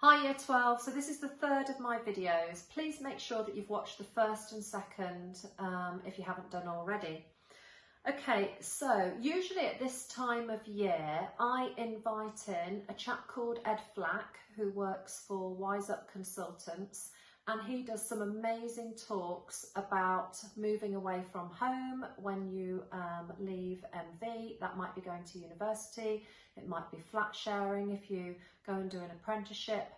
Hi Year 12, so this is the third of my videos. Please make sure that you've watched the first and second if you haven't done already. Okay, so usually at this time of year I invite in a chap called Ed Flack who works for Wise Up Consultants, and he does some amazing talks about moving away from home when you leave MV. That might be going to university, it might be flat sharing if you go and do an apprenticeship.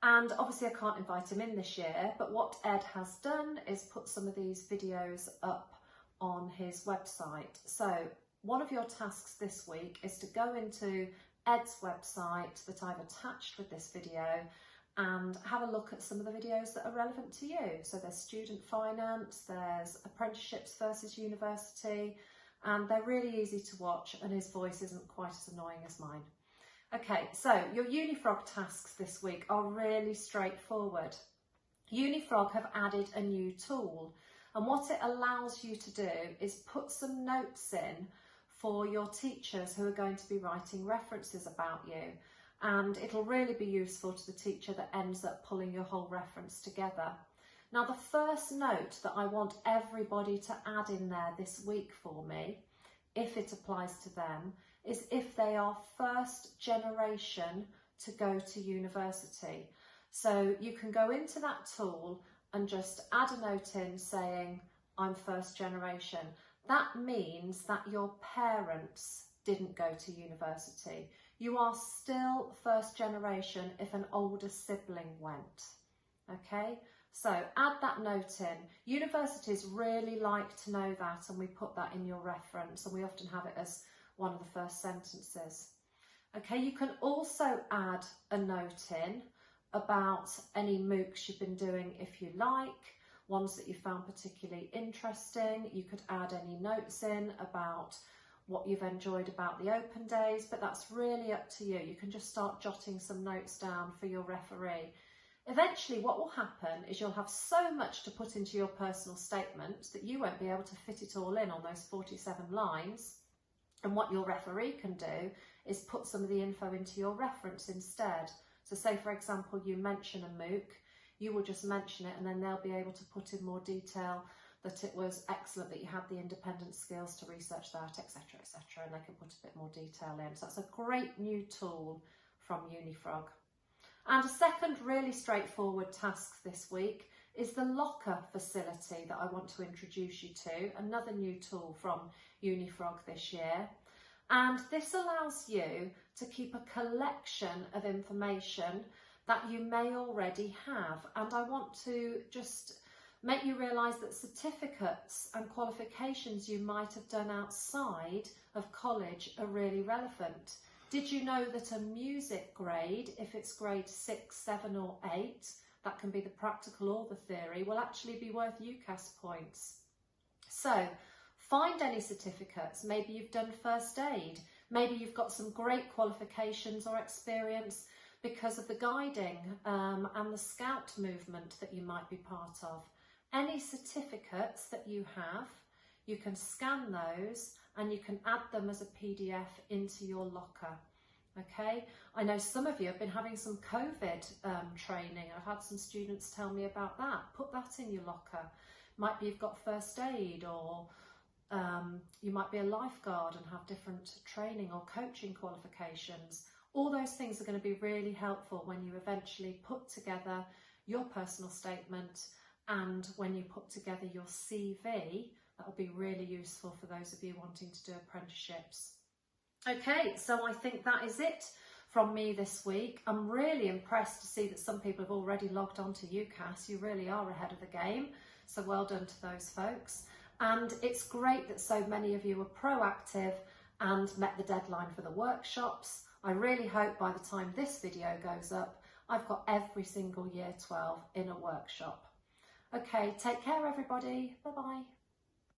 And obviously I can't invite him in this year, but what Ed has done is put some of these videos up on his website. So one of your tasks this week is to go into Ed's website that I've attached with this video and have a look at some of the videos that are relevant to you. So there's student finance, there's apprenticeships versus university, and they're really easy to watch and his voice isn't quite as annoying as mine. Okay, so your Unifrog tasks this week are really straightforward. Unifrog have added a new tool, and what it allows you to do is put some notes in for your teachers who are going to be writing references about you. And it'll really be useful to the teacher that ends up pulling your whole reference together. Now, the first note that I want everybody to add in there this week for me, if it applies to them, is if they are first generation to go to university. So you can go into that tool and just add a note in saying, I'm first generation. That means that your parents didn't go to university. You are still first generation if an older sibling went. Okay, so add that note in. Universities really like to know that, and we put that in your reference, and we often have it as one of the first sentences. Okay, you can also add a note in about any MOOCs you've been doing if you like, ones that you found particularly interesting. You could add any notes in about what you've enjoyed about the open days, but that's really up to you. You can just start jotting some notes down for your referee. Eventually what will happen is you'll have so much to put into your personal statement that you won't be able to fit it all in on those 47 lines. And what your referee can do is put some of the info into your reference instead. So say, for example, you mention a MOOC, you will just mention it and then they'll be able to put in more detail that it was excellent, that you had the independent skills to research that, etc., etc., and they can put a bit more detail in. So that's a great new tool from Unifrog. And a second really straightforward task this week is the locker facility that I want to introduce you to, another new tool from Unifrog this year. And this allows you to keep a collection of information that you may already have. And I want to just make you realise that certificates and qualifications you might have done outside of college are really relevant. Did you know that a music grade, if it's grade 6, 7 or 8, that can be the practical or the theory, will actually be worth UCAS points? So find any certificates. Maybe you've done first aid, maybe you've got some great qualifications or experience because of the guiding and the scout movement that you might be part of. Any certificates that you have, you can scan those and you can add them as a PDF into your locker. Okay, I know some of you have been having some COVID training. I've had some students tell me about that. Put that in your locker. Might be you've got first aid, or you might be a lifeguard and have different training or coaching qualifications. All those things are going to be really helpful when you eventually put together your personal statement, and when you put together your CV, that will be really useful for those of you wanting to do apprenticeships. Okay, so I think that is it from me this week. I'm really impressed to see that some people have already logged on to UCAS. You really are ahead of the game, so well done to those folks. And it's great that so many of you are proactive and met the deadline for the workshops. I really hope by the time this video goes up, I've got every single Year 12 in a workshop. Okay, take care everybody. Bye-bye.